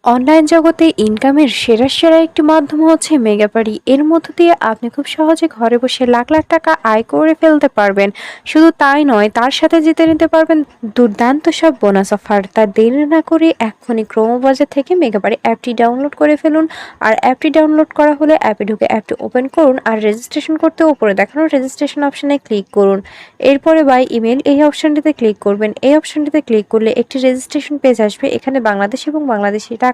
Online জগতে ইনকামের সেরা একটি মাধ্যম হচ্ছে মেগাবাড়ি। এর মধ্য দিয়ে আপনি খুব সহজে ঘরে বসে লাখ লাখ টাকা আয় করে ফেলতে পারবেন। শুধু তাই নয়, তার সাথে জিতে নিতে পারবেন দুর্দান্ত সব বোনাস অফার। তা দেরি না করে এক্ষুনি ক্রোমোবাজার থেকে মেগাবাড়ি অ্যাপটি ডাউনলোড করে ফেলুন। আর অ্যাপটি ডাউনলোড করা হলে অ্যাপে ঢুকে অ্যাপটি ওপেন করুন আর রেজিস্ট্রেশন করতে উপরে দেখানো রেজিস্ট্রেশন অপশনে ক্লিক করুন। এরপরে বাই ইমেল এই অপশনটিতে ক্লিক করবেন। এই অপশনটিতে ক্লিক করলে একটি রেজিস্ট্রেশন পেজ আসবে। এখানে বাংলাদেশ এবং বাংলাদেশি টাকা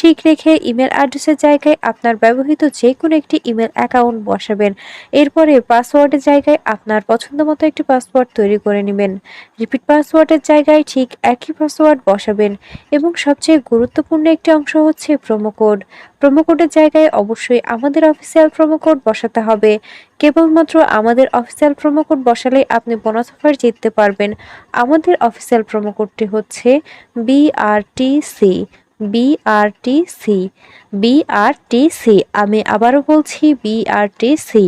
ঠিক রেখে ইমেল অ্যাড্রেসের জায়গায় আপনার ব্যবহৃত যে কোনো একটি ইমেল অ্যাকাউন্ট বসাবেন। এরপরে পাসওয়ার্ডের জায়গায় আপনার পছন্দ মতো একটি পাসওয়ার্ড তৈরি করে নেবেন। রিপিট পাসওয়ার্ডের জায়গায় ঠিক একই পাসওয়ার্ড বসাবেন এবং সবচেয়ে গুরুত্বপূর্ণ একটি অংশ হচ্ছে প্রোমো কোড। প্রোমো কোডের জায়গায় অবশ্যই আমাদের অফিসিয়াল প্রোমো কোড বসাতে হবে। কেবলমাত্র আমাদের অফিসিয়াল প্রোমো কোড বসালেই আপনি বোনাস অফার জিততে পারবেন। আমাদের অফিসিয়াল প্রোমো কোডটি হচ্ছে BRTC। BRTC BRTC. আমি আবারও বলছি বিআরটিসি।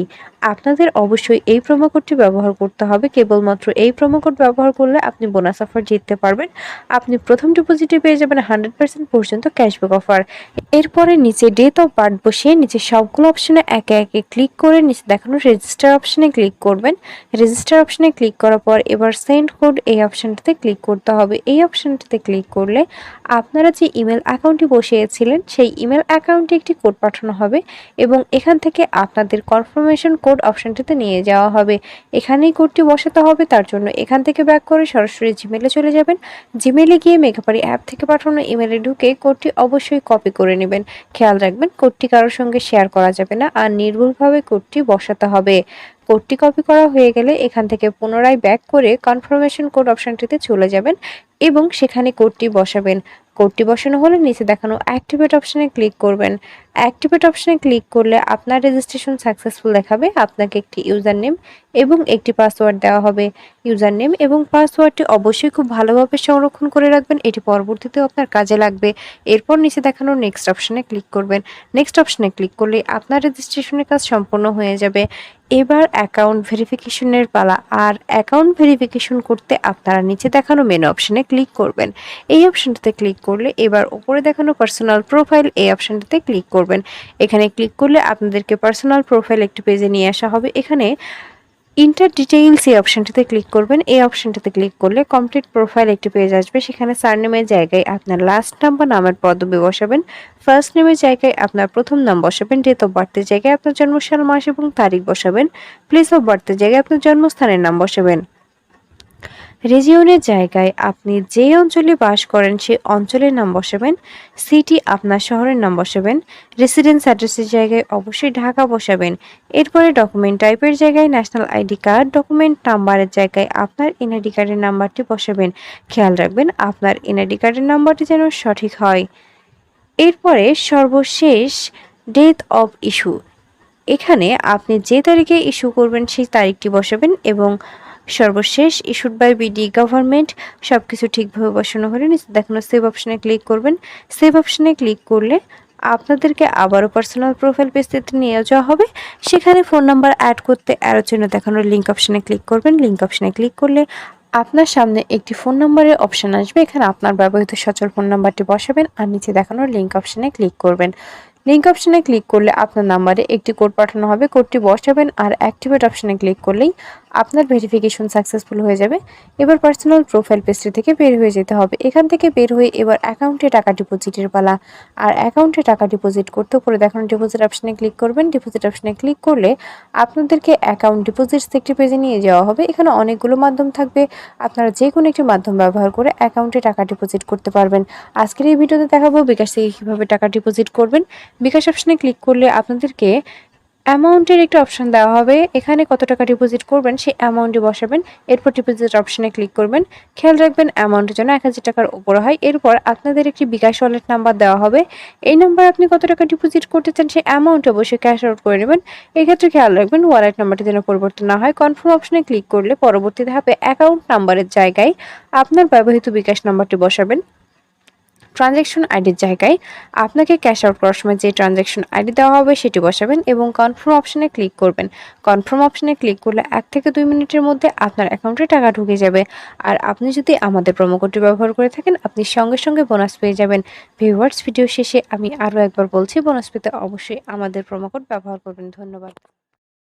আপনাদের অবশ্যই এই প্রোমো কোডটি ব্যবহার করতে হবে। কেবলমাত্র এই প্রোমো কোড ব্যবহার করলে আপনি বোনাস অফার জিততে পারবেন। আপনি প্রথম ডিপোজিটে পেয়ে যাবেন 100% পর্যন্ত ক্যাশব্যাক অফার। এরপরে নিচে ডেট অফ বার্থ বসিয়ে নিচে সবগুলো অপশনে একে একে ক্লিক করে নিচে দেখানো রেজিস্টার অপশনে ক্লিক করবেন। রেজিস্টার অপশনে ক্লিক করার পর এবার সেন্ড কোড এই অপশনটিতে ক্লিক করতে হবে। এই অপশনটিতে ক্লিক করলে আপনারা যে ইমেল অ্যাকাউন্টটি বসিয়েছিলেন সেই ইমেল অ্যাকাউন্টে একটি কোড পাঠানো হবে এবং এখান থেকে আপনাদের কনফার্মেশন কোড অপশনটিতে নিয়ে যাওয়া হবে। এখানেই কোডটি বসাতে হবে। তার জন্য এখান থেকে ব্যাক করে সরাসরি জিমেলে চলে যাবেন। জিমেলে গিয়ে মেগাবাড়ি অ্যাপ থেকে পাঠানো ইমেলে ঢুকে কোডটি অবশ্যই কপি করে নেবেন। খেয়াল রাখবেন কোডটি কারোর সঙ্গে শেয়ার করা যাবে না আর নির্ভুলভাবে কোডটি বসাতে হবে। কোডটি কপি করা হয়ে গেলে এখান থেকে পুনরায় ব্যাক করে কনফার্মেশন কোড অপশনটিতে চলে যাবেন এবং সেখানে কোডটি বসাবেন। কোডটি বসানো হলে নিচে দেখানো অ্যাক্টিভেট অপশনে ক্লিক করবেন। অ্যাক্টিভেট অপশনে ক্লিক করলে আপনার রেজিস্ট্রেশন সাকসেসফুল দেখাবে। আপনাকে একটি ইউজার নেম এবং একটি পাসওয়ার্ড দেওয়া হবে। ইউজার নেম এবং পাসওয়ার্ডটি অবশ্যই খুব ভালোভাবে সংরক্ষণ করে রাখবেন। এটি পরবর্তীতেও আপনার কাজে লাগবে। এরপর নিচে দেখানো নেক্সট অপশনে ক্লিক করবেন। নেক্সট অপশনে ক্লিক করলে আপনার রেজিস্ট্রেশনের কাজ সম্পূর্ণ হয়ে যাবে। এবার অ্যাকাউন্ট ভেরিফিকেশনের পালা। আর অ্যাকাউন্ট ভেরিফিকেশন করতে আপনারা নিচে দেখানো মেনু অপশনে ক্লিক করবেন। এই অপশনটিতে ক্লিক করলে এবার উপরে দেখানো পার্সোনাল প্রোফাইল এই অপশনটিতে ক্লিক করবেন। এখানে ক্লিক করলে আপনাদেরকে পার্সোনাল প্রোফাইল একটি পেজে নিয়ে আসা হবে। এখানে ইন্টার ডিটেইলস এই অপশনটিতে ক্লিক করবেন। এই অপশনটিতে ক্লিক করলে কমপ্লিট প্রোফাইল একটি পেজ আসবে। সেখানে সারনেমের জায়গায় আপনার লাস্ট নাম বা নামের পদবি বসাবেন। ফার্স্ট নেমের জায়গায় আপনার প্রথম নাম বসাবেন। ডেট অফ বার্থের জায়গায় আপনার জন্মসাল, মাস এবং তারিখ বসাবেন। প্লেস অফ বার্থের জায়গায় আপনার জন্মস্থানের নাম বসাবেন। রিজিয়নের জায়গায় আপনি যে অঞ্চলে বাস করেন সেই অঞ্চলের নাম বসাবেন। সিটি আপনার শহরের নাম বসাবেন। রেসিডেন্স অ্যাড্রেসের জায়গায় অবশ্যই ঢাকা বসাবেন। এরপরে ডকুমেন্ট টাইপের জায়গায় ন্যাশনাল আইডি কার্ড, ডকুমেন্ট নাম্বারের জায়গায় আপনার এনআইডি কার্ডের নাম্বারটি বসাবেন। খেয়াল রাখবেন আপনার এনআইডি কার্ডের নাম্বারটি যেন সঠিক হয়। এরপরে সর্বশেষ ডেট অফ ইস্যু। এখানে আপনি যে তারিখে ইস্যু করবেন সেই তারিখটি বসাবেন এবং সর্বশেষ ইস্যুড বাই বিডি গভর্নমেন্ট। সবকিছু ঠিকভাবে বসানো হলে নিচে দেখানো সেভ অপশনে ক্লিক করবেন। সেভ অপশনে ক্লিক করলে আপনাদেরকে আবারও পার্সোনাল প্রোফাইল পেজটিতে নিয়ে যাওয়া হবে। সেখানে ফোন নাম্বার অ্যাড করতে অ্যারোর চিহ্ন দেখানো লিঙ্ক অপশনে ক্লিক করবেন। লিঙ্ক অপশনে ক্লিক করলে আপনার সামনে একটি ফোন নম্বরের অপশন আসবে। এখানে আপনার ব্যবহৃত সচল ফোন নাম্বারটি বসাবেন আর নিচে দেখানো লিঙ্ক অপশনে ক্লিক করবেন। লিঙ্ক অপশনে ক্লিক করলে আপনার নাম্বারে একটি কোড পাঠানো হবে। কোডটি বসাবেন আর অ্যাক্টিভেট অপশনে ক্লিক করলেই আপনার ভেরিফিকেশন সাকসেসফুল হয়ে যাবে। এবার পার্সোনাল প্রোফাইল পেজটি থেকে বের হয়ে যেতে হবে। এখান থেকে বের হয়ে এবার অ্যাকাউন্টে টাকা ডিপোজিটের পালা। আর অ্যাকাউন্টে টাকা ডিপোজিট করতে উপরে দেখানো ডিপোজিট অপশনে ক্লিক করবেন। ডিপোজিট অপশনে ক্লিক করলে আপনাদেরকে অ্যাকাউন্ট ডিপোজিটস একটি পেজে নিয়ে যাওয়া হবে। এখানে অনেকগুলো মাধ্যম থাকবে। আপনারা যে কোনো একটি মাধ্যম ব্যবহার করে অ্যাকাউন্টে টাকা ডিপোজিট করতে পারবেন। আজকের এই ভিডিওতে দেখাবো বিকাশ থেকে কীভাবে টাকা ডিপোজিট করবেন। বিকাশ অপশনে ক্লিক করলে আপনাদেরকে অ্যামাউন্টের একটা অপশন দেওয়া হবে। এখানে কত টাকা ডিপোজিট করবেন সেই অ্যামাউন্টটি বসাবেন। এরপর ডিপোজিট অপশনে ক্লিক করবেন। খেয়াল রাখবেন অ্যামাউন্টের জন্য 1000 টাকার উপরে হয়। এরপর আপনাদের একটি বিকাশ ওয়ালেট নাম্বার দেওয়া হবে। এই নাম্বার আপনি কত টাকা ডিপোজিট করতে চান সেই অ্যামাউন্ট অবশ্যই ক্যাশ আউট করে নেবেন। এক্ষেত্রে খেয়াল রাখবেন ওয়ালেট নাম্বারটি যেন পরিবর্তন না হয়। কনফার্ম অপশনে ক্লিক করলে পরবর্তী ধাপে অ্যাকাউন্ট নাম্বারের জায়গায় আপনার ব্যবহৃত বিকাশ নাম্বারটি বসাবেন। ট্রানজ্যাকশন আইডির জায়গায় আপনাকে ক্যাশ আউট করার সময় যে ট্রানজ্যাকশন আইডি দেওয়া হবে সেটি বসাবেন এবং কনফার্ম অপশনে ক্লিক করবেন। কনফার্ম অপশনে ক্লিক করলে 1 থেকে 2 মিনিটের মধ্যে আপনার অ্যাকাউন্টে টাকা ঢুকে যাবে। আর আপনি যদি আমাদের প্রোমো কোডটি ব্যবহার করে থাকেন, আপনি সঙ্গে সঙ্গে বোনাস পেয়ে যাবেন। ভিউয়ার্স, ভিডিও শেষে আমি আরও একবার বলছি, বোনাস পেতে অবশ্যই আমাদের প্রোমো কোড ব্যবহার করবেন। ধন্যবাদ।